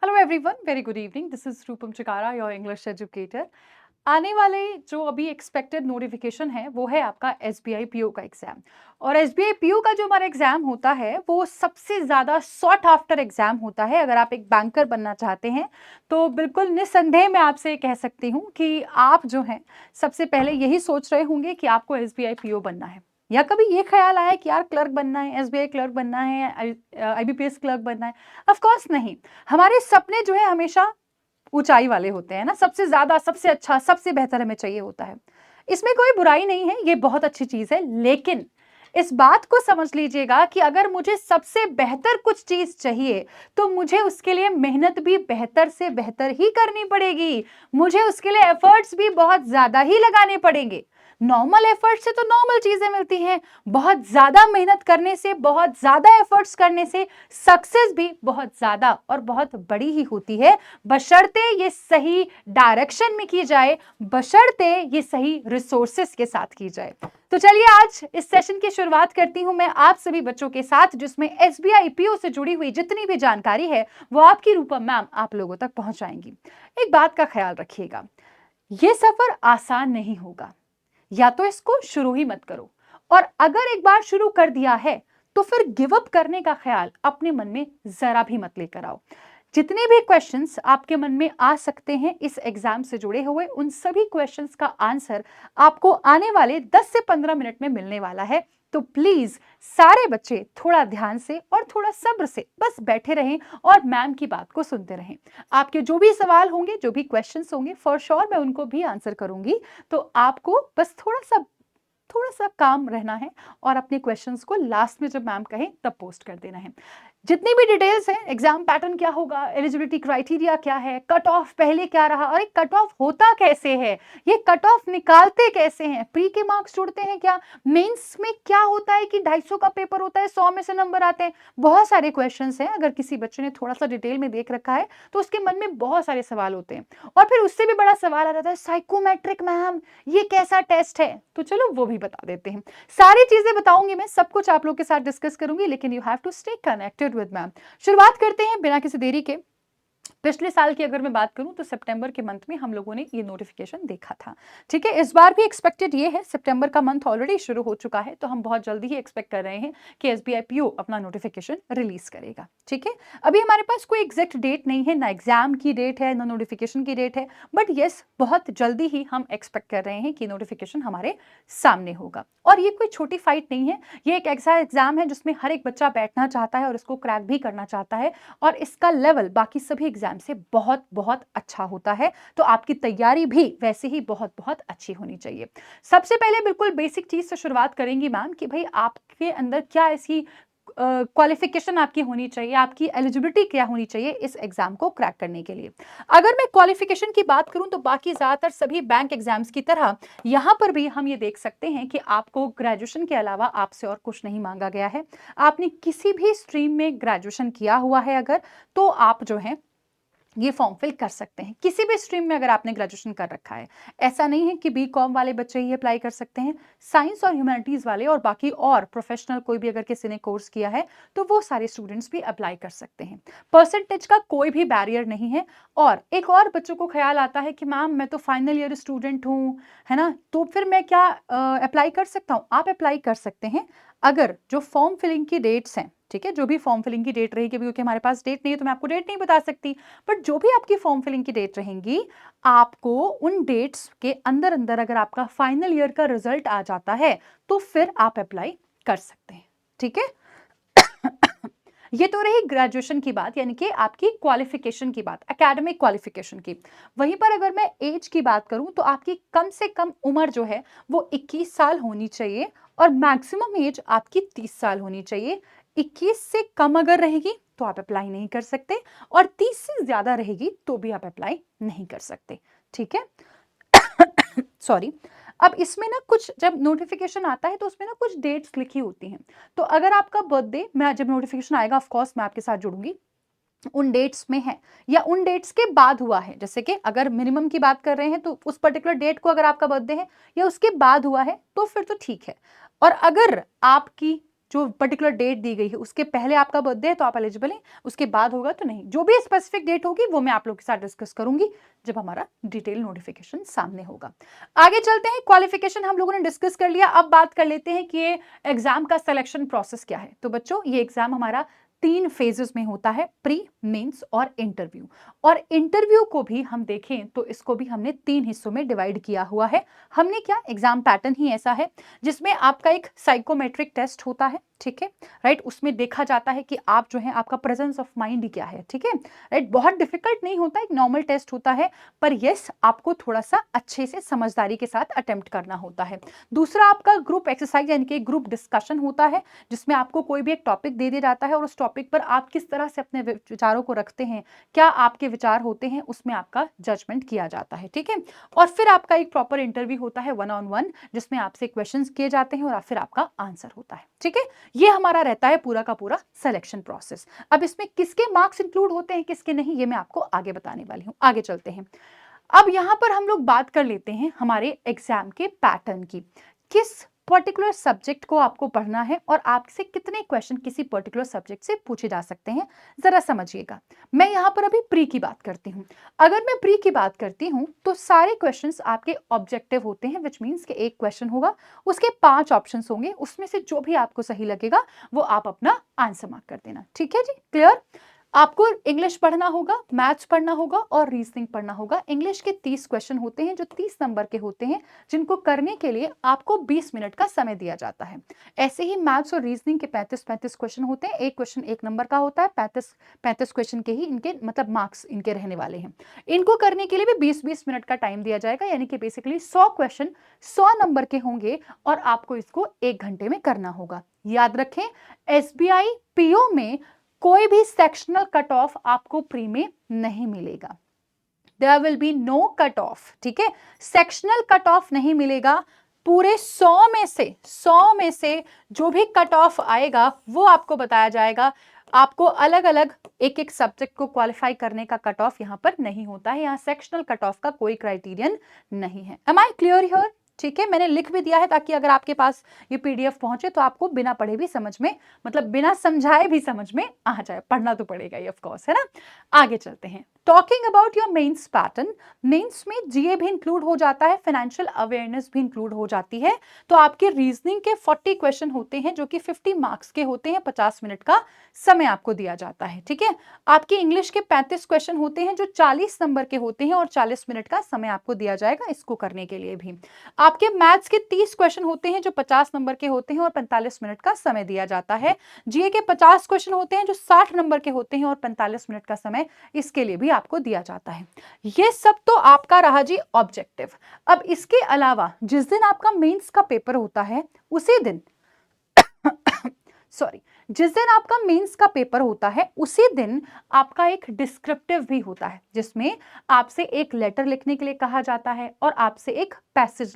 Hello everyone, very good evening. This is Rupam चिकारा, your English educator. आने वाले जो अभी एक्सपेक्टेड नोटिफिकेशन है वो है आपका एसबीआई पीओ का एग्जाम। और एसबीआई पीओ का जो हमारा एग्जाम होता है वो सबसे ज़्यादा सॉट आफ्टर एग्जाम होता है। अगर आप एक बैंकर बनना चाहते हैं तो बिल्कुल निस्संदेह मैं आपसे कह सकती हूँ कि आप जो हैं सबसे पहले यही सोच रहे होंगे कि आपको एसबीआई पीओ बनना है। या कभी ये ख्याल आया कि यार क्लर्क बनना है, एसबीआई क्लर्क बनना है, आईबीपीएस क्लर्क बनना है? ऑफ कोर्स नहीं। हमारे सपने जो है हमेशा ऊंचाई वाले होते हैं ना, सबसे ज्यादा, सबसे अच्छा, सबसे बेहतर हमें चाहिए होता है। इसमें कोई बुराई नहीं है, ये बहुत अच्छी चीज है। लेकिन इस बात को समझ लीजिएगा कि अगर मुझे सबसे बेहतर कुछ चीज चाहिए तो मुझे उसके लिए मेहनत भी बेहतर से बेहतर ही करनी पड़ेगी। मुझे उसके लिए एफर्ट्स भी बहुत ज्यादा ही लगाने पड़ेंगे। नॉर्मल एफर्ट से तो नॉर्मल चीजें मिलती हैं, बहुत ज्यादा मेहनत करने से, बहुत ज्यादा एफर्ट्स करने से सक्सेस भी बहुत ज्यादा और बहुत बड़ी ही होती है, बशर्ते ये सही डायरेक्शन में की जाए, बशर्ते ये सही रिसोर्सेस के साथ की जाए। तो चलिए आज इस सेशन की शुरुआत करती हूं मैं आप सभी बच्चों के साथ, जिसमें एसबीआई पीओ से जुड़ी हुई जितनी भी जानकारी है वो आपकी रूपम मैम आप लोगों तक पहुंचाएंगी। एक बात का ख्याल रखिएगा, ये सफर आसान नहीं होगा। या तो इसको शुरू ही मत करो, और अगर एक बार शुरू कर दिया है तो फिर गिव अप करने का ख्याल अपने मन में जरा भी मत लेकर आओ। जितने भी क्वेश्चंस आपके मन में आ सकते हैं इस एग्जाम से जुड़े हुए, उन सभी क्वेश्चंस का आंसर आपको आने वाले 10 से 15 मिनट में मिलने वाला है। तो प्लीज सारे बच्चे थोड़ा ध्यान से और थोड़ा सब्र से बस बैठे रहें और मैम की बात को सुनते रहें। आपके जो भी सवाल होंगे, जो भी क्वेश्चंस होंगे, फॉर श्योर मैं उनको भी आंसर करूंगी। तो आपको बस थोड़ा सा काम रहना है और अपने क्वेश्चंस को लास्ट में जब मैम कहें तब पोस्ट कर देना है। जितनी भी डिटेल्स हैं, एग्जाम पैटर्न क्या होगा, एलिजिबिलिटी क्राइटेरिया क्या है, कट ऑफ पहले क्या रहा, और एक कट ऑफ होता कैसे है, ये कट ऑफ निकालते कैसे हैं, प्री के मार्क्स जुड़ते हैं क्या, मेंस में क्या होता है कि 250 का पेपर होता है, 100 में से नंबर आते हैं, बहुत सारे क्वेश्चंस हैं। अगर किसी बच्चे ने थोड़ा सा डिटेल में देख रखा है तो उसके मन में बहुत सारे सवाल होते हैं। और फिर उससे भी बड़ा सवाल आ जाता है, साइकोमेट्रिक मैम ये कैसा टेस्ट है? तो चलो वो भी बता देते हैं। सारी चीजें बताऊंगी मैं, सब कुछ आप लोग के साथ डिस्कस करूंगी, लेकिन you have to stay connected with ma'am. शुरुआत करते हैं बिना किसी देरी के। पिछले साल की अगर मैं बात करूं तो सितंबर के मंथ में हम लोगों ने ये नोटिफिकेशन देखा था। ठीक है, इस बार भी एक्सपेक्टेड ये है, सितंबर का मंथ ऑलरेडी शुरू हो चुका है तो हम बहुत जल्दी ही एक्सपेक्ट कर रहे हैं कि एसबीआई पीओ अपना नोटिफिकेशन रिलीज करेगा। ठीक है, अभी हमारे पास कोई एग्जैक्ट डेट नहीं है, ना एग्जाम की डेट है ना नोटिफिकेशन की डेट है, बट यस बहुत जल्दी ही हम एक्सपेक्ट कर रहे हैं कि नोटिफिकेशन हमारे सामने होगा। और ये कोई छोटी फाइट नहीं है, ये एक ऐसा एग्जाम है जिसमें हर एक बच्चा बैठना चाहता है और इसको क्रैक भी करना चाहता है, और इसका लेवल बाकी सभी एग्जाम से बहुत बहुत अच्छा होता है। तो आपकी तैयारी भी वैसे ही बहुत बहुत अच्छी होनी चाहिए। सबसे पहले बिल्कुल बेसिक चीज से शुरुआत करेंगी मैम कि भाई आपके अंदर क्या ऐसी क्वालिफिकेशन आपकी होनी चाहिए, आपकी एलिजिबिलिटी क्या होनी चाहिए इस एग्जाम को क्रैक करने के लिए। अगर मैं क्वालिफिकेशन की बात करूं तो बाकी ज्यादातर सभी बैंक एग्जाम्स की तरह यहां पर भी हम ये देख सकते हैं कि आपको ग्रेजुएशन के अलावा आपसे और कुछ नहीं मांगा गया है। आपने किसी भी स्ट्रीम में ग्रेजुएशन किया हुआ है अगर, तो आप जो है ये फॉर्म फिल कर सकते हैं किसी भी स्ट्रीम में अगर आपने ग्रेजुएशन कर रखा है। ऐसा नहीं है कि बीकॉम वाले बच्चे ही अप्लाई कर सकते हैं, साइंस और ह्यूमैनिटीज वाले और बाकी और प्रोफेशनल कोई भी अगर किसी ने कोर्स किया है तो वो सारे स्टूडेंट्स भी अप्लाई कर सकते हैं। परसेंटेज का कोई भी बैरियर नहीं है। और एक और बच्चों को ख्याल आता है कि मैम मैं तो फाइनल ईयर स्टूडेंट हूँ, है ना, तो फिर मैं क्या अप्लाई कर सकता हूँ? आप अप्लाई कर सकते हैं अगर जो फॉर्म फिलिंग की डेट्स हैं, ठीक है, जो भी फॉर्म फिलिंग की डेट रहेगी, क्योंकि हमारे पास डेट नहीं है तो मैं आपको डेट नहीं बता सकती, बट जो भी आपकी फॉर्म फिलिंग की डेट रहेंगी, आपको उन डेट्स के अंदर अंदर अगर आपका फाइनल ईयर का रिजल्ट आ जाता है तो फिर आप अप्लाई कर सकते हैं। ठीक है, ये तो रही ग्रेजुएशन की बात, यानी कि आपकी क्वालिफिकेशन की बात, एकेडमिक क्वालिफिकेशन की। वहीं पर अगर मैं एज की बात करूं तो आपकी कम से कम उम्र जो है वो 21 साल होनी चाहिए और मैक्सिमम एज आपकी 30 साल होनी चाहिए। 21 से कम अगर रहेगी तो आप अप्लाई नहीं कर सकते, और 30 से ज्यादा रहेगी तो भी आप अप्लाई नहीं कर सकते। ठीक है, सॉरी। अब इसमें ना कुछ जब नोटिफिकेशन आता है तो उसमें ना कुछ डेट्स लिखी होती हैं। तो अगर आपका बर्थडे, मैं जब नोटिफिकेशन आएगा ऑफ कोर्स मैं आपके साथ जुड़ूंगी, उन डेट्स में है या उन डेट्स के बाद हुआ है, जैसे कि अगर मिनिमम की बात कर रहे हैं तो उस पर्टिकुलर डेट को अगर आपका बर्थडे है या उसके बाद हुआ है तो फिर तो ठीक है। और अगर आपकी जो पर्टिकुलर डेट दी गई है उसके पहले आपका बर्थडे है तो आप एलिजिबल हैं, उसके बाद होगा तो नहीं। जो भी स्पेसिफिक डेट होगी वो मैं आप लोग के साथ डिस्कस करूंगी जब हमारा डिटेल नोटिफिकेशन सामने होगा। आगे चलते हैं, क्वालिफिकेशन हम लोगों ने डिस्कस कर लिया। अब बात कर लेते हैं कि ये एग्जाम का सिलेक्शन प्रोसेस क्या है। तो बच्चों ये एग्जाम हमारा 3 फेजेस में होता है, प्री, मेंस और इंटरव्यू। और इंटरव्यू को भी हम देखें तो इसको भी हमने 3 हिस्सों में डिवाइड किया हुआ है। हमने क्या, एग्जाम पैटर्न ही ऐसा है जिसमें आपका एक साइकोमेट्रिक टेस्ट होता है, ठीक है, राइट। उसमें देखा जाता है कि आप जो है आपका प्रेजेंस ऑफ माइंड क्या है, ठीक है, राइट। बहुत डिफिकल्ट नहीं होता, एक नॉर्मल टेस्ट होता है, पर यस आपको थोड़ा सा अच्छे से समझदारी के साथ अटेम्प्ट करना होता है। दूसरा आपका ग्रुप एक्सरसाइज यानी कि ग्रुप डिस्कशन होता है, जिसमें आपको कोई भी एक टॉपिक दे दिया जाता है और उस टॉपिक पर आप किस तरह से अपने विचारों को रखते हैं, क्या आपके विचार होते हैं, उसमें आपका जजमेंट किया जाता है, ठीक है। और फिर आपका एक प्रॉपर इंटरव्यू होता है 1-on-1, जिसमें आपसे क्वेश्चंस किए जाते हैं और फिर आपका आंसर होता है, ठीक है। ये हमारा रहता है पूरा का पूरा सिलेक्शन प्रोसेस। अब इसमें किसके मार्क्स इंक्लूड होते हैं किसके नहीं, ये मैं आपको आगे बताने वाली हूं। आगे चलते हैं। अब यहां पर हम लोग बात कर लेते हैं हमारे एग्जाम के पैटर्न की। किस पर्टिकुलर सब्जेक्ट को आपको पढ़ना है और आपसे कितने क्वेश्चन किसी पर्टिकुलर सब्जेक्ट से पूछे जा सकते हैं, जरा समझिएगा। मैं यहां पर अभी प्री की बात करती हूं। अगर मैं प्री की बात करती हूं तो सारे क्वेश्चंस आपके ऑब्जेक्टिव होते हैं, विच मीन्स कि एक क्वेश्चन होगा, उसके 5 ऑप्शंस होंगे, उसमें से जो भी आपको सही लगेगा वो आप अपना आंसर मार्क कर देना, ठीक है जी, क्लियर। आपको इंग्लिश पढ़ना होगा, मैथ्स पढ़ना होगा और रीजनिंग पढ़ना होगा। इंग्लिश के 30 क्वेश्चन होते हैं जो 30 नंबर के होते हैं, जिनको करने के लिए आपको 20 मिनट का समय दिया जाता है। ऐसे ही मैथ्स और रीजनिंग के 35 क्वेश्चन होते हैं, एक क्वेश्चन 1 नंबर का होता है, 35 क्वेश्चन के ही इनके मतलब मार्क्स इनके रहने वाले हैं। इनको करने के लिए भी 20-20 मिनट का टाइम दिया जाएगा, यानी कि बेसिकली 100 क्वेश्चन 100 नंबर के होंगे और आपको इसको 1 घंटे में करना होगा। याद रखें, एसबीआई पीओ में कोई भी सेक्शनल कट ऑफ आपको प्री में नहीं मिलेगा। There will be no cut off, ठीक है, सेक्शनल कट ऑफ नहीं मिलेगा। पूरे 100 में से जो भी कट ऑफ आएगा वो आपको बताया जाएगा। आपको अलग अलग एक एक सब्जेक्ट को क्वालिफाई करने का कट ऑफ यहां पर नहीं होता है। यहां सेक्शनल कट ऑफ का कोई क्राइटेरियन नहीं है। Am I clear here? ठीक है, मैंने लिख भी दिया है ताकि अगर आपके पास ये पीडीएफ पहुंचे तो आपको बिना पढ़े भी समझ में, मतलब बिना समझाए भी समझ में आ जाए। पढ़ना तो पड़ेगा ही ऑफ कोर्स, है ना। आगे चलते हैं। Talking about your mains pattern, mains में जीए भी इंक्लूड हो जाता है, फाइनेंशियल अवेयरनेस भी इंक्लूड हो जाती है। तो आपके रीजनिंग के 40 क्वेश्चन होते हैं जो कि 50 मार्क्स के होते हैं, 50 मिनट का समय आपको दिया जाता है, ठीक है। आपके इंग्लिश के 35 क्वेश्चन होते हैं जो 40 नंबर के होते हैं और 40 मिनट का समय आपको दिया जाएगा इसको करने के लिए भी। आपके मैथ्स के 30 क्वेश्चन होते हैं जो 50 नंबर के होते हैं और 45 मिनट का समय दिया जाता है। जीए के 50 क्वेश्चन होते हैं जो 60 नंबर के होते हैं और 45 मिनट का समय इसके लिए भी आपको दिया जाता है। ये सब तो आपका रहा जी ऑब्जेक्टिव। अब इसके अलावा जिस दिन आपका मेंस का पेपर होता है उसी दिन सॉरी, जिस दिन आपका मेंस का पेपर होता है उसी दिन आपका एक डिस्क्रिप्टिव भी होता है, जिसमें आपसे एक लेटर लिखने के लिए कहा जाता है और आपसे एक पैसेज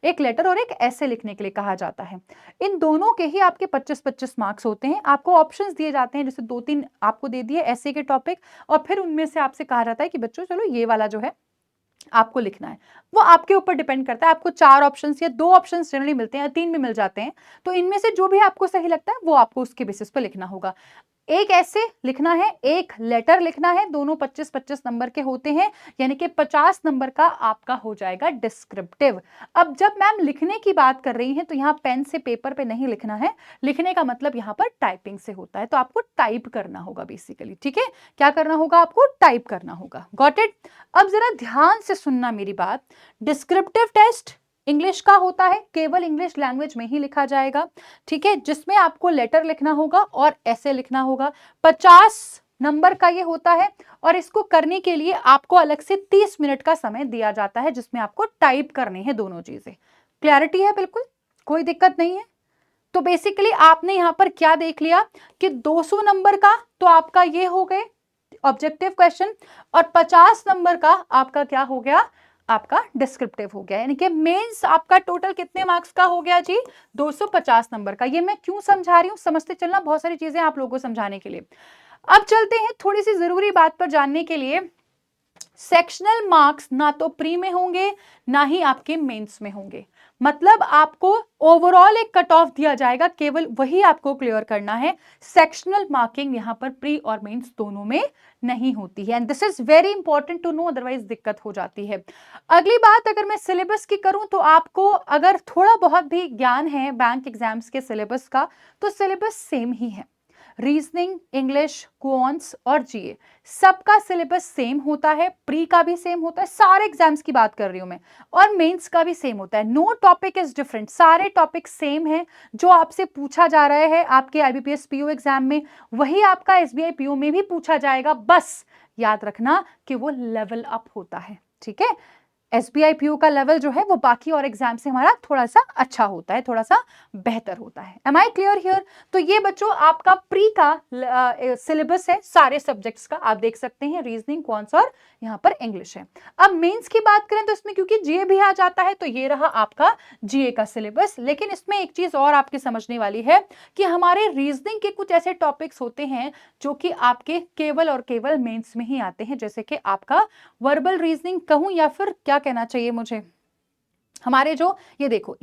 एक लेटर और एक ऐसे लिखने के लिए कहा जाता है। इन दोनों के ही आपके 25-25 मार्क्स होते हैं। आपको ऑप्शंस दिए जाते हैं, जैसे 2-3 आपको दे दिए ऐसे के टॉपिक, और फिर उनमें से आपसे कहा जाता है कि बच्चों चलो ये वाला जो है आपको लिखना है। वो आपके ऊपर डिपेंड करता है। आपको 4 ऑप्शंस या 2 ऑप्शंस जनरली मिलते हैं या 3 भी मिल जाते हैं, तो इनमें से जो भी आपको सही लगता है वो आपको उसके बेसिस पर लिखना होगा। एक ऐसे लिखना है, एक लेटर लिखना है, दोनों 25-25 नंबर के होते हैं, यानी कि 50 नंबर का आपका हो जाएगा डिस्क्रिप्टिव। अब जब मैम लिखने की बात कर रही हैं तो यहाँ पेन से पेपर पे नहीं लिखना है, लिखने का मतलब यहाँ पर टाइपिंग से होता है, तो आपको टाइप करना होगा बेसिकली, ठीक है। क्या करना होगा? आपको टाइप करना होगा। Got it? अब जरा ध्यान से सुनना मेरी बात। डिस्क्रिप्टिव टेस्ट इंग्लिश का होता है, केवल इंग्लिश लैंग्वेज में ही लिखा जाएगा, ठीक है, जिसमें आपको लेटर लिखना होगा और ऐसे लिखना होगा। 50 नंबर का ये होता है और इसको करने के लिए आपको अलग से 30 मिनट का समय दिया जाता है, जिसमें आपको टाइप करने हैं दोनों चीजें। क्लैरिटी है? बिल्कुल कोई दिक्कत नहीं है। तो बेसिकली आपने यहां पर क्या देख लिया कि 200 नंबर का तो आपका ये हो गए ऑब्जेक्टिव क्वेश्चन, और 50 नंबर का आपका क्या हो गया? आपका डिस्क्रिप्टिव हो गया। यानी कि मेंस आपका टोटल कितने मार्क्स का हो गया जी? 250 नंबर का। ये मैं क्यों समझा रही हूं, समझते चलना, बहुत सारी चीजें आप लोगों को समझाने के लिए। अब चलते हैं थोड़ी सी जरूरी बात पर जानने के लिए। सेक्शनल मार्क्स ना तो प्री में होंगे ना ही आपके मेंस में होंगे। मतलब आपको ओवरऑल एक कट ऑफ दिया जाएगा, केवल वही आपको क्लियर करना है। सेक्शनल मार्किंग यहाँ पर प्री और मेंस दोनों में नहीं होती है, and this is very important to know, otherwise दिक्कत हो जाती है। अगली बात अगर मैं सिलेबस की करूं तो आपको अगर थोड़ा बहुत भी ज्ञान है बैंक एग्जाम्स के सिलेबस का, तो सिलेबस सेम ही है। रीजनिंग, इंग्लिश, क्वांट्स और जीए सबका सिलेबस सेम होता है, प्री का भी सेम होता है, सारे एग्जाम्स की बात कर रही हूं मैं, और मेंस का भी सेम होता है। नो टॉपिक इज डिफरेंट, सारे टॉपिक सेम है। जो आपसे पूछा जा रहा है आपके आईबीपीएस पीओ एग्जाम में, वही आपका एसबीआई पीओ में भी पूछा जाएगा, बस याद रखना कि वो लेवल अप होता है। ठीक है, एसबीआई पीओ का लेवल जो है वो बाकी और एग्जाम से हमारा थोड़ा सा अच्छा होता है, थोड़ा सा बेहतर होता है। Am I clear here? तो ये बच्चों आपका प्री का सिलेबस है सारे सब्जेक्ट्स का, आप देख सकते हैं, रीजनिंग, क्वांट्स और यहाँ पर इंग्लिश है। अब मेंस की बात करें तो इसमें क्योंकि जीए भी आ जाता है, तो ये रहा आपका जीए का सिलेबस। लेकिन इसमें एक चीज और आपकी समझने वाली है कि हमारे रीजनिंग के कुछ ऐसे टॉपिक्स होते हैं जो कि आपके केवल और केवल मेंस में ही आते हैं, जैसे कि आपका वर्बल रीजनिंग कहूं या फिर क्या कहना चाहिए मुझे, हमारे जो ये देखो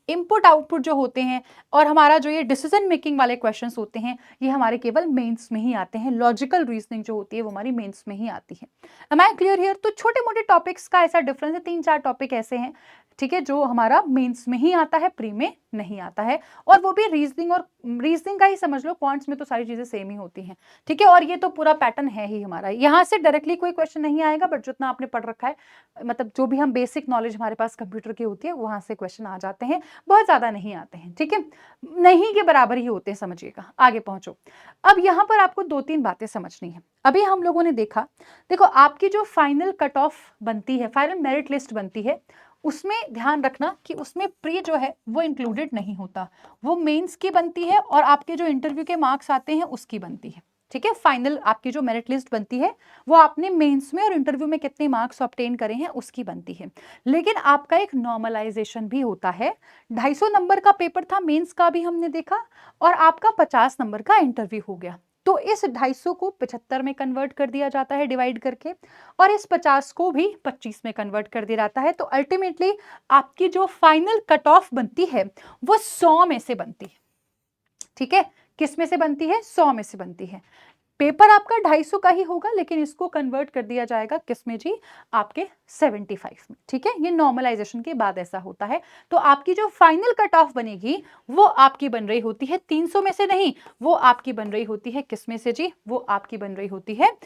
इनपुट आउटपुट जो होते हैं, और हमारा जो ये डिसीजन मेकिंग वाले क्वेश्चंस होते हैं, ये हमारे केवल मेंस में ही आते हैं। लॉजिकल रीजनिंग जो होती है वो हमारी मेंस में ही आती है। Am I clear here? तो छोटे मोटे टॉपिक्स का ऐसा डिफरेंस है, 3-4 टॉपिक ऐसे हैं, ठीक है, जो हमारा मेंस में ही आता है, प्री में नहीं आता है, और वो भी रीजनिंग, और रीजनिंग का ही समझ लो, क्वांट्स में तो सारी चीजें सेम ही होती हैं। ठीक है, और ये तो पूरा पैटर्न है ही हमारा, यहाँ से डायरेक्टली कोई क्वेश्चन नहीं आएगा, बट जितना आपने पढ़ रखा है, मतलब जो भी हम बेसिक नॉलेज हमारे पास कंप्यूटर की होती है, वहां से क्वेश्चन आ जाते हैं, बहुत ज्यादा नहीं आते हैं। ठीक है, नहीं के बराबर ही होते हैं, समझिएगा। आगे पहुंचो। अब यहाँ पर आपको 2-3 बातें समझनी है। अभी हम लोगों ने देखा, देखो आपकी जो फाइनल कट ऑफ बनती है, फाइनल मेरिट लिस्ट बनती है, उसमें ध्यान रखना कि उसमें प्री जो है वो इंक्लूडेड नहीं होता, वो मेंस की बनती है, और आपके जो इंटरव्यू के मार्क्स आते हैं उसकी बनती है। ठीक है, फाइनल आपकी जो मेरिट लिस्ट बनती है वो आपने मेंस में और इंटरव्यू में कितने मार्क्स ऑब्टेन करे हैं उसकी बनती है। लेकिन आपका एक नॉर्मलाइजेशन भी होता है। 250 नंबर का पेपर था मेंस का भी हमने देखा, और आपका 50 नंबर का इंटरव्यू हो गया, तो इस 250 को 75 में कन्वर्ट कर दिया जाता है डिवाइड करके, और इस 50 को भी 25 में कन्वर्ट कर दिया जाता है। तो अल्टीमेटली आपकी जो फाइनल कट ऑफ बनती है वो 100 में से बनती है। ठीक है, किस में से बनती है? 100 में से बनती है। पेपर आपका 250 का ही होगा, लेकिन इसको कन्वर्ट कर दिया जाएगा किस में जी? आपके 75 में। ठीक है, ये नॉर्मलाइजेशन के बाद ऐसा होता है। तो आपकी जो फाइनल कट ऑफ बनेगी वो आपकी बन रही होती है 300 में से नहीं, वो आपकी बन रही होती है किस में से जी? वो आपकी बन रही होती है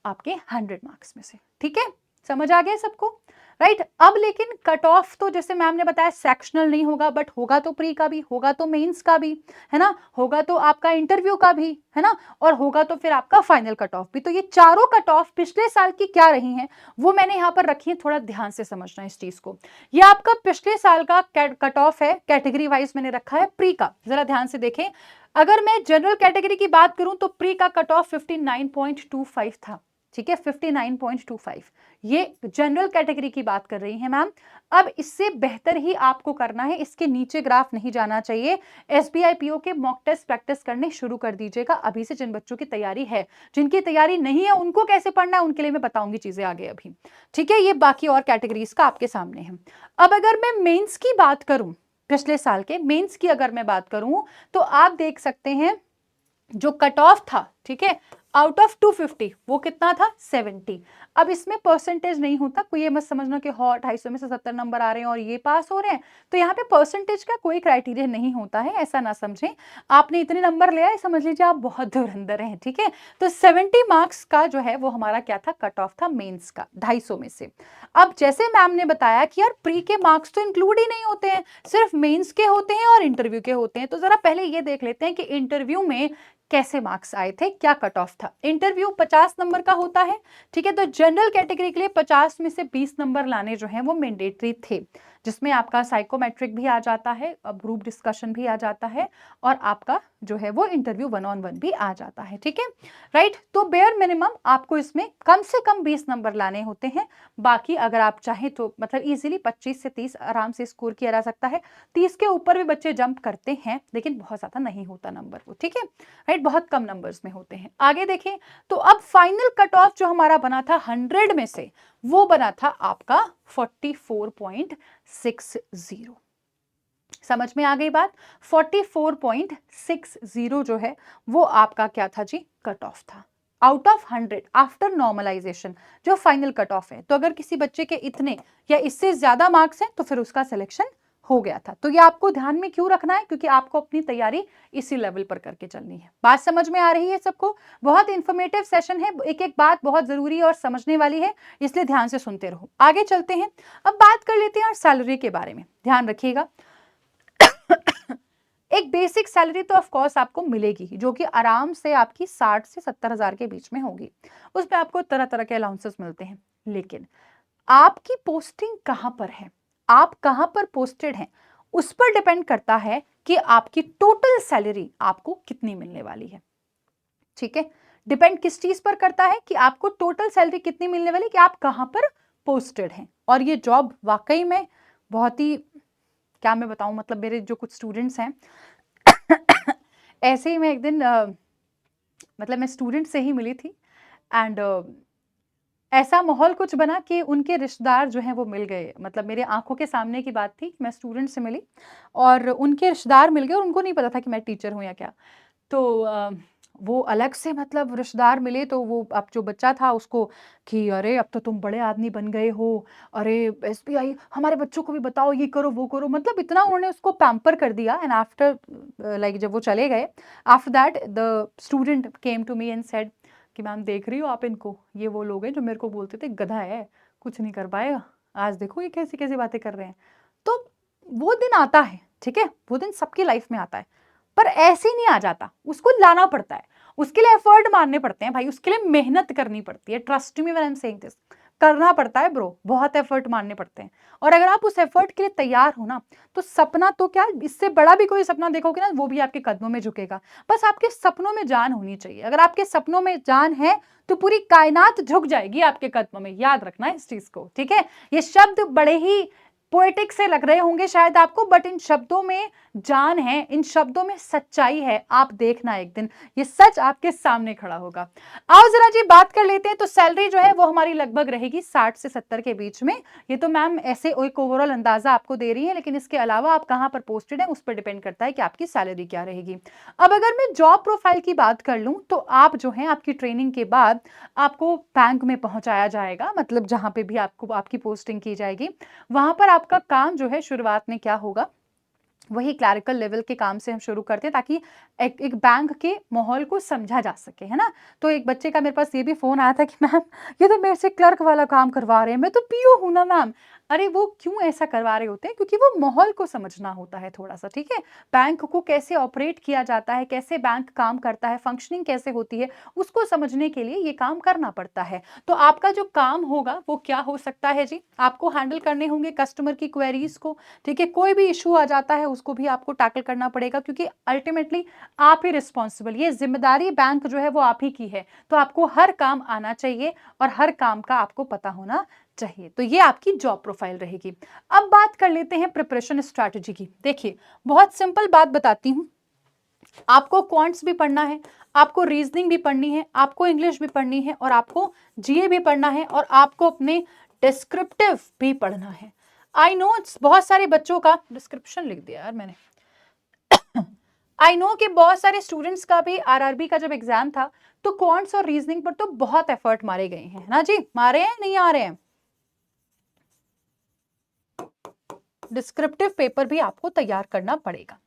आपके 100 मार्क्स में से। ठीक है, समझ आ गया सबको? राइट। अब लेकिन कट ऑफ तो जैसे मैम ने बताया सेक्शनल नहीं होगा, बट होगा तो प्री का भी, होगा तो मेंस का भी, है ना, होगा तो आपका इंटरव्यू का भी, है ना, और होगा तो फिर आपका फाइनल कट ऑफ भी। तो ये चारों कट ऑफ पिछले साल की क्या रही हैं वो मैंने यहाँ पर रखी है, थोड़ा ध्यान से समझना इस चीज को। ये आपका पिछले साल का कट ऑफ है, कैटेगरी वाइज मैंने रखा है प्री का, जरा ध्यान से देखें। अगर मैं जनरल कैटेगरी की बात करूं तो प्री का कट ऑफ 59.25 था। ठीक है, 59.25, ये जनरल कैटेगरी की बात कर रही है मैम। अब इससे बेहतर ही आपको करना है, इसके नीचे ग्राफ नहीं जाना चाहिए। एसबीआई पीओ के मॉक टेस्ट प्रैक्टिस करने शुरू कर दीजिएगा अभी से, जिन बच्चों की तैयारी है। जिनकी तैयारी नहीं है उनको कैसे पढ़ना है उनके लिए मैं बताऊंगी चीजें आगे अभी। ठीक है, ये बाकी और कैटेगरीज का आपके सामने है। अब अगर मैं मेंस की बात करूं, पिछले साल के मेंस की अगर मैं बात करूं, तो आप देख सकते हैं जो कट ऑफ था, ठीक है, आउट ऑफ 250 वो कितना था? 70। अब इसमें परसेंटेज नहीं होता, कोई ये मत समझना कि 250 में से 70 नंबर आ रहे हैं और ये पास हो रहे हैं, तो यहाँ पे परसेंटेज का कोई क्राइटेरिया नहीं होता है, ऐसा ना समझें। आपने इतने नंबर ले आए, समझ लीजिए आप बहुत धुरंधर हैं। ठीक है, तो 70 मार्क्स का जो है वो हमारा क्या था? कट ऑफ था मेंस का 250 में से। अब जैसे मैम ने बताया कि यार प्री के मार्क्स तो इंक्लूड ही नहीं होते हैं, सिर्फ मेंस के होते हैं और इंटरव्यू के होते हैं, तो जरा पहले ये देख लेते हैं कि इंटरव्यू में कैसे मार्क्स आए थे, क्या कट ऑफ था। इंटरव्यू 50 नंबर का होता है। ठीक है, तो जनरल कैटेगरी के लिए 50 में से 20 नंबर लाने जो हैं वो मैंडेटरी थे, जिसमें आपका साइकोमेट्रिक भी आ जाता है, ग्रुप डिस्कशन भी आ जाता है, और आपका जो है वो इंटरव्यू 1-on-1 भी आ जाता है। ठीक है, राइट। तो बेयर मिनिमम आपको इसमें कम से कम 20 नंबर लाने होते हैं। बाकी अगर आप चाहें तो मतलब इजीली 25 से 30 आराम से स्कोर किया जा सकता है। 30 के ऊपर भी बच्चे जंप करते हैं, लेकिन बहुत ज्यादा नहीं होता नंबर वो। ठीक है, राइट, बहुत कम नंबर्स में होते हैं। आगे देखें तो अब फाइनल कट ऑफ जो हमारा बना था 100 में से, वो बना था आपका 44.60। समझ में आ गई बात? 44.60 जो है वो आपका क्या था जी? कट ऑफ था आउट ऑफ 100 आफ्टर नॉर्मलाइजेशन, जो फाइनल कट ऑफ है। तो अगर किसी बच्चे के इतने या इससे ज्यादा मार्क्स हैं तो फिर उसका सिलेक्शन हो गया था। तो ये आपको ध्यान में क्यों रखना है? क्योंकि आपको अपनी तैयारी इसी लेवल पर करके चलनी है। बात समझ में आ रही है सबको? बहुत इंफॉर्मेटिव सेशन है, एक एक बात बहुत जरूरी और समझने वाली है, इसलिए ध्यान से सुनते रहो। आगे चलते हैं, अब बात कर लेते हैं और सैलरी के बारे में। ध्यान रखिएगा, एक बेसिक सैलरी तो ऑफ कोर्स आपको मिलेगी, जो कि आराम से आपकी 60 से 70 हजार के बीच में होगी। उसमें आपको तरह तरह के अलाउंसेस मिलते हैं, लेकिन आपकी पोस्टिंग कहां पर है, आप कहां पर पोस्टेड हैं, उस पर डिपेंड करता है कि आपकी टोटल सैलरी आपको कितनी मिलने वाली है। ठीक है, डिपेंड किस चीज पर करता है कि आपको टोटल सैलरी कितनी मिलने वाली, कि आप कहां पर पोस्टेड हैं। और ये जॉब वाकई में बहुत ही, क्या मैं बताऊं, मतलब मेरे जो कुछ स्टूडेंट्स हैं ऐसे ही मैं एक दिन मतलब मैं स्टूडेंट से ही मिली थी, एंड ऐसा माहौल कुछ बना कि उनके रिश्तेदार जो हैं वो मिल गए। मतलब मेरे आंखों के सामने की बात थी, मैं स्टूडेंट से मिली और उनके रिश्तेदार मिल गए और उनको नहीं पता था कि मैं टीचर हूँ या क्या। तो वो अलग से मतलब रिश्तेदार मिले, तो वो अब जो बच्चा था उसको कि अरे अब तो तुम बड़े आदमी बन गए हो, अरे एसबीआई हमारे बच्चों को भी बताओ, ये करो वो करो, मतलब इतना उन्होंने उसको पैम्पर कर दिया। एंड आफ्टर लाइक जब वो चले गए, after that the student came to me and said कि मैम देख रही हो आप इनको, ये वो लोग हैं जो मेरे को बोलते थे गधा है, कुछ नहीं कर पाएगा, आज देखो ये कैसी कैसी बातें कर रहे हैं। तो वो दिन आता है, ठीक है, वो दिन सबकी लाइफ में आता है, पर ऐसे ही नहीं आ जाता, उसको लाना पड़ता है, उसके लिए एफर्ट मारने पड़ते हैं भाई, उसके लिए मेहनत करनी पड़ती है। Trust me when I am saying this, करना पड़ता है ब्रो, बहुत एफर्ट मारने पड़ते हैं। और अगर आप उस एफर्ट के लिए तैयार हो ना, तो सपना तो क्या, इससे बड़ा भी कोई सपना देखोगे ना, वो भी आपके कदमों में झुकेगा। बस आपके सपनों में जान होनी चाहिए। अगर आपके सपनों में जान है तो पूरी कायनात झुक जाएगी आपके कदमों में, याद रखना इस चीज को, ठीक है। ये शब्द बड़े ही पोएटिक से लग रहे होंगे शायद आपको, बट इन शब्दों में जान है, इन शब्दों में सच्चाई है। आप देखना एक दिन ये सच आपके सामने खड़ा होगा। आओ जरा जी बात कर लेते हैं। तो सैलरी जो है वो हमारी लगभग रहेगी 60 से 70 के बीच में। ये तो मैम ऐसे एक ओवरऑल अंदाजा आपको दे रही है, लेकिन इसके अलावा आप कहां पर पोस्टेड है उस पर डिपेंड करता है कि आपकी सैलरी क्या रहेगी। अब अगर मैं जॉब प्रोफाइल की बात कर लूं, तो आप जो है आपकी ट्रेनिंग के बाद आपको बैंक में पहुंचाया जाएगा, मतलब जहां पे भी आपको आपकी पोस्टिंग की जाएगी, वहां पर आपका काम जो है शुरुआत में क्या होगा, वही क्लैरिकल लेवल के काम से हम शुरू करते हैं, ताकि एक बैंक के माहौल को समझा जा सके, है ना। तो एक बच्चे का मेरे पास ये भी फोन आया था कि मैम ये तो मेरे से क्लर्क वाला काम करवा रहे हैं, मैं तो पीओ हूं ना मैम। अरे वो क्यों ऐसा करवा रहे होते हैं, क्योंकि वो माहौल को समझना होता है थोड़ा सा, ठीक है। बैंक को कैसे ऑपरेट किया जाता है, कैसे बैंक काम करता है, फंक्शनिंग कैसे होती है, उसको समझने के लिए ये काम करना पड़ता है। तो आपका जो काम होगा वो क्या हो सकता है जी, आपको हैंडल करने होंगे कस्टमर की क्वेरीज को, ठीक है। कोई भी इशू आ जाता है उसको भी आपको टैकल करना पड़ेगा, क्योंकि अल्टीमेटली आप ही रिस्पॉन्सिबल, ये जिम्मेदारी बैंक जो है वो आप ही की है। तो आपको हर काम आना चाहिए और हर काम का आपको पता होना चाहिए। तो ये आपकी जॉब प्रोफाइल रहेगी। अब बात कर लेते हैं प्रिपरेशन स्ट्रैटेजी की। देखिए बहुत सिंपल बात बताती हूं, आपको क्वांट्स भी पढ़ना है, आपको रीजनिंग भी पढ़नी है, आपको इंग्लिश भी पढ़नी है, और आपको जीए भी पढ़ना है, और आपको अपने डिस्क्रिप्टिव भी पढ़ना है। आई नो बहुत सारे बच्चों का डिस्क्रिप्शन लिख दिया यार मैंने। आई नो कि बहुत सारे स्टूडेंट्स का भी आरआरबी का जब एग्जाम था तो क्वांट्स और रीजनिंग पर तो बहुत एफर्ट मारे गए हैं ना जी, मारे हैं नहीं आ रहे हैं। डिस्क्रिप्टिव पेपर भी आपको तैयार करना पड़ेगा,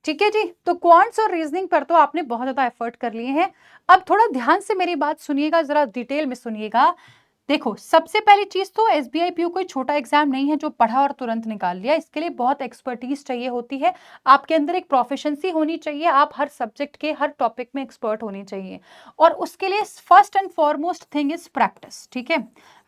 ठीक है जी। तो क्वांट्स और रीजनिंग पर तो आपने बहुत ज्यादा एफर्ट कर लिए हैं। अब थोड़ा ध्यान से मेरी बात सुनिएगा, जरा डिटेल में सुनिएगा। देखो सबसे पहली चीज तो एसबीआई पीयू कोई छोटा एग्जाम नहीं है जो पढ़ा और तुरंत निकाल लिया, इसके लिए बहुत एक्सपर्टीज चाहिए होती है, आपके अंदर एक प्रोफिशिएंसी होनी चाहिए, आप हर सब्जेक्ट के हर टॉपिक में एक्सपर्ट होनी चाहिए। और उसके लिए first and foremost thing is practice, ठीक है,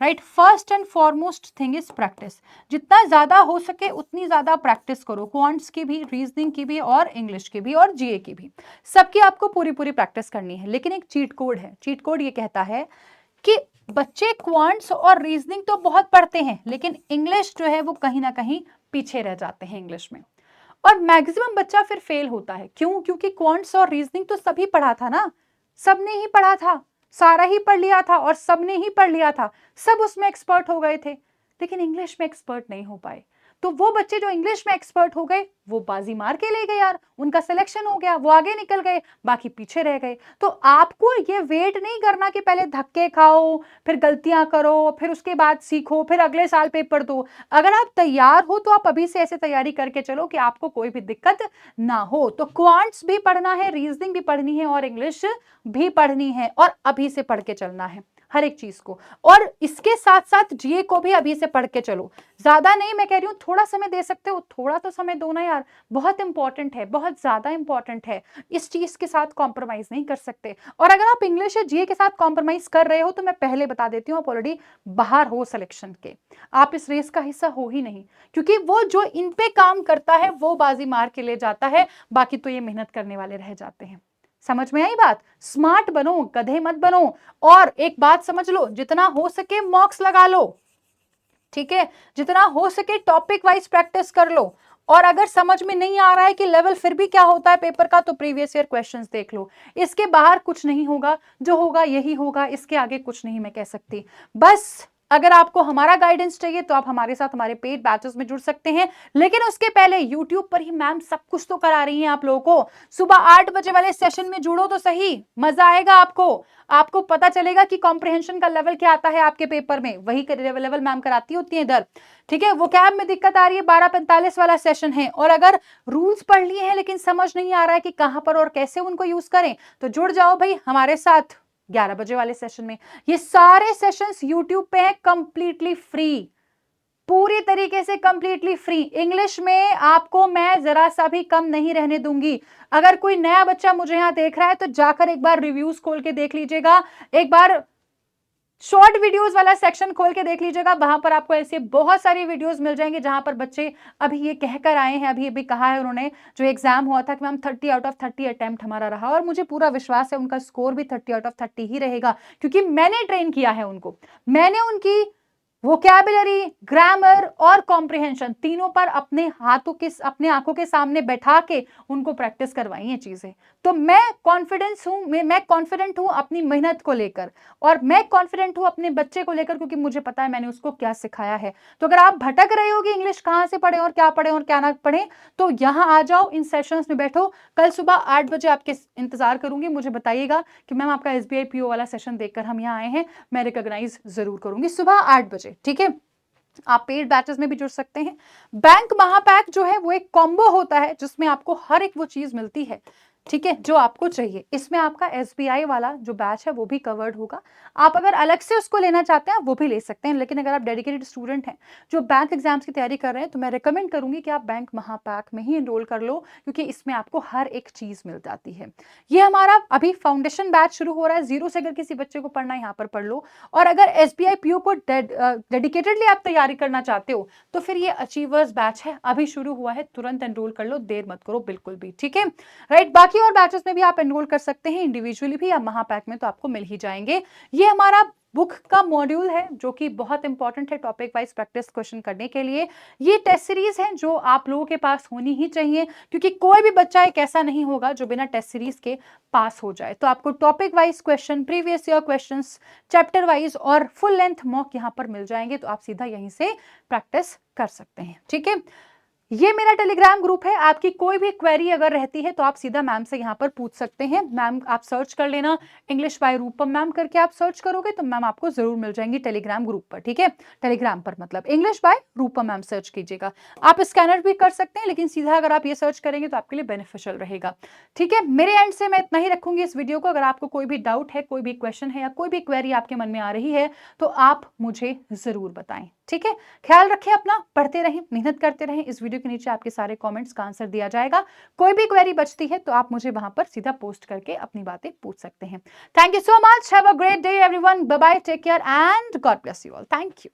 right. First and foremost thing is practice, जितना ज्यादा हो सके उतनी ज्यादा प्रैक्टिस करो, क्वांट्स की भी, रीजनिंग की भी, और इंग्लिश की भी, और जीए की भी, सबकी आपको पूरी पूरी प्रैक्टिस करनी है। लेकिन एक चीट कोड है, चीट कोड ये कहता है कि बच्चे क्वांट्स और रीजनिंग तो बहुत पढ़ते हैं, लेकिन इंग्लिश जो है वो कहीं ना कहीं पीछे रह जाते हैं इंग्लिश में, और मैक्सिमम बच्चा फिर फेल होता है। क्यों? क्योंकि क्वांट्स और रीजनिंग तो सभी पढ़ा था ना, सबने ही पढ़ा था, सारा ही पढ़ लिया था, और सबने ही पढ़ लिया था, सब उसमें एक्सपर्ट हो गए थे, लेकिन इंग्लिश में एक्सपर्ट नहीं हो पाए। तो वो बच्चे जो इंग्लिश में एक्सपर्ट हो गए वो बाजी मार के ले गए यार, उनका सिलेक्शन हो गया, वो आगे निकल गए, बाकी पीछे रह गए। तो आपको ये वेट नहीं करना कि पहले धक्के खाओ, फिर गलतियां करो, फिर उसके बाद सीखो, फिर अगले साल पेपर दो। अगर आप तैयार हो तो आप अभी से ऐसे तैयारी करके चलो कि आपको कोई भी दिक्कत ना हो। तो क्वांट्स भी पढ़ना है, रीजनिंग भी पढ़नी है और इंग्लिश भी पढ़नी है, और अभी से पढ़ के चलना है हर एक चीज को। और इसके साथ साथ जीए को भी अभी से पढ़ के चलो। ज्यादा नहीं मैं कह रही हूं, थोड़ा समय दे सकते हो, थोड़ा तो समय दो ना यार, बहुत इंपॉर्टेंट है, बहुत ज्यादा इंपॉर्टेंट है। इस चीज के साथ कॉम्प्रोमाइज नहीं कर सकते। और अगर आप इंग्लिश या जीए के साथ कॉम्प्रोमाइज कर रहे हो तो मैं पहले बता देती हूँ, आप ऑलरेडी बाहर हो सिलेक्शन के, आप इस रेस का हिस्सा हो ही नहीं। क्योंकि वो जो इन पे काम करता है वो बाजी मार के ले जाता है, बाकी तो ये मेहनत करने वाले रह जाते हैं। समझ में आई बात? स्मार्ट बनो, गधे मत बनो। और एक बात समझ लो, जितना हो सके मॉक्स लगा लो, ठीक है, जितना हो सके टॉपिक वाइज प्रैक्टिस कर लो। और अगर समझ में नहीं आ रहा है कि लेवल फिर भी क्या होता है पेपर का, तो प्रीवियस ईयर क्वेश्चंस देख लो। इसके बाहर कुछ नहीं होगा, जो होगा यही होगा, इसके आगे कुछ नहीं मैं कह सकती। बस अगर आपको हमारा गाइडेंस चाहिए तो आप हमारे साथ हमारे पेड बैचेस में जुड़ सकते हैं। लेकिन उसके पहले यूट्यूब पर ही मैम सब कुछ तो करा रही हैं आप लोगों को। सुबह 8 बजे वाले सेशन में जुड़ो तो सही, मजा आएगा आपको। आपको पता चलेगा कि कॉम्प्रिहेंशन का लेवल क्या आता है आपके पेपर में, वही लेवल मैम कराती होती है इधर, ठीक है। वो कैब में दिक्कत आ रही है, 12:45 वाला सेशन है। और अगर रूल्स पढ़ लिए हैं लेकिन समझ नहीं आ रहा है कि कहां पर और कैसे उनको यूज करें, तो जुड़ जाओ भाई हमारे साथ 11 बजे वाले सेशन में। ये सारे सेशंस यूट्यूब पे हैं, कंप्लीटली फ्री, पूरी तरीके से कंप्लीटली फ्री। इंग्लिश में आपको मैं जरा सा भी कम नहीं रहने दूंगी। अगर कोई नया बच्चा मुझे यहां देख रहा है तो जाकर एक बार रिव्यूज खोल के देख लीजिएगा, एक बार शॉर्ट वीडियोस वाला सेक्शन खोल के देख लीजिएगा। वहां पर आपको ऐसे बहुत सारी वीडियोस मिल जाएंगे जहां पर बच्चे अभी ये कहकर आए हैं, अभी कहा है उन्होंने, जो एग्जाम हुआ था कि मैम 30 आउट ऑफ 30 अटेम्प्ट हमारा रहा। और मुझे पूरा विश्वास है उनका स्कोर भी 30 आउट ऑफ 30 ही रहेगा, क्योंकि मैंने ट्रेन किया है उनको। मैंने उनकी वोकैबुलरी, ग्रामर और कॉम्प्रिहेंशन तीनों पर अपने हाथों के, अपने आंखों के सामने बैठा के उनको प्रैक्टिस करवाई है चीजें। तो मैं कॉन्फिडेंस हूं, मैं कॉन्फिडेंट हूं अपनी मेहनत को लेकर, और मैं कॉन्फिडेंट हूं अपने बच्चे को लेकर, क्योंकि मुझे पता है मैंने उसको क्या सिखाया है। तो अगर आप भटक रहे हो कि इंग्लिश कहां से पढ़े और क्या ना पढ़े, तो यहां आ जाओ, इन सेशंस में बैठो। कल सुबह 8 बजे आपके इंतजार करूंगी, मुझे बताइएगा कि मैम आपका एसबीआई पीओ वाला सेशन देखकर हम यहाँ आए हैं, मैं रिकॉग्नाइज जरूर करूंगी सुबह 8 बजे, ठीक है। आप पेड बैचेस में भी जुड़ सकते हैं। बैंक महापैक जो है वो एक कॉम्बो होता है जिसमें आपको हर एक वो चीज मिलती है, ठीक है, जो आपको चाहिए। इसमें आपका एसबीआई वाला जो बैच है वो भी कवर्ड होगा। आप अगर अलग से उसको लेना चाहते हैं वो भी ले सकते हैं, लेकिन अगर आप डेडिकेटेड स्टूडेंट हैं जो बैंक एग्जाम्स की तैयारी कर रहे हैं, तो मैं रिकमेंड करूंगी कि आप बैंक महापैक में ही एनरोल कर लो, क्योंकि इसमें आपको हर एक चीज मिल जाती है। ये हमारा अभी फाउंडेशन बैच शुरू हो रहा है, जीरो से अगर किसी बच्चे को पढ़ना है यहाँ पर पढ़ लो। और अगर एसबीआई पीओ को डेडिकेटेडली आप तैयारी करना चाहते हो तो फिर ये अचीवर्स बैच है, अभी शुरू हुआ है, तुरंत एनरोल कर लो, देर मत करो बिल्कुल भी, ठीक है, राइट। बाकी और बैचेस में भी आप एनरोल कर सकते हैं इंडिविजुअली भी, या महापैक में तो आपको मिल ही जाएंगे। ये हमारा बुक का मॉड्यूल है जो कि बहुत इंपॉर्टेंट है टॉपिक वाइज प्रैक्टिस क्वेश्चन करने के लिए। ये टेस्ट सीरीज है जो आप लोगों के पास होनी ही चाहिए, क्योंकि कोई भी बच्चा एक ऐसा नहीं होगा जो बिना टेस्ट सीरीज के पास हो जाए। तो आपको topic wise question, previous year questions, chapter wise और फुल लेंथ मॉक यहाँ पर मिल जाएंगे, तो आप सीधा यहीं से प्रैक्टिस कर सकते हैं, ठीक है। ये मेरा टेलीग्राम ग्रुप है, आपकी कोई भी क्वेरी अगर रहती है तो आप सीधा मैम से यहाँ पर पूछ सकते हैं। मैम आप सर्च कर लेना, इंग्लिश बाय रूपम मैम करके आप सर्च करोगे तो मैम आपको जरूर मिल जाएंगी टेलीग्राम ग्रुप पर, ठीक है। टेलीग्राम पर मतलब English by Rupam ma'am search कीजिएगा। आप स्कैनर भी कर सकते हैं, लेकिन सीधा अगर आप ये सर्च करेंगे तो आपके लिए बेनिफिशियल रहेगा, ठीक है। मेरे एंड से मैं इतना ही रखूंगी इस वीडियो को। अगर आपको कोई भी डाउट है, कोई भी क्वेश्चन है, या कोई भी क्वेरी आपके मन में आ रही है तो आप मुझे जरूर बताएं, ठीक है। ख्याल रखें अपना, पढ़ते रहें, मेहनत करते रहें। इस वीडियो के नीचे आपके सारे कमेंट्स का आंसर दिया जाएगा। कोई भी क्वेरी बचती है तो आप मुझे वहां पर सीधा पोस्ट करके अपनी बातें पूछ सकते हैं। Thank you so much, have a great day everyone, bye bye, take care and God bless you all, thank you.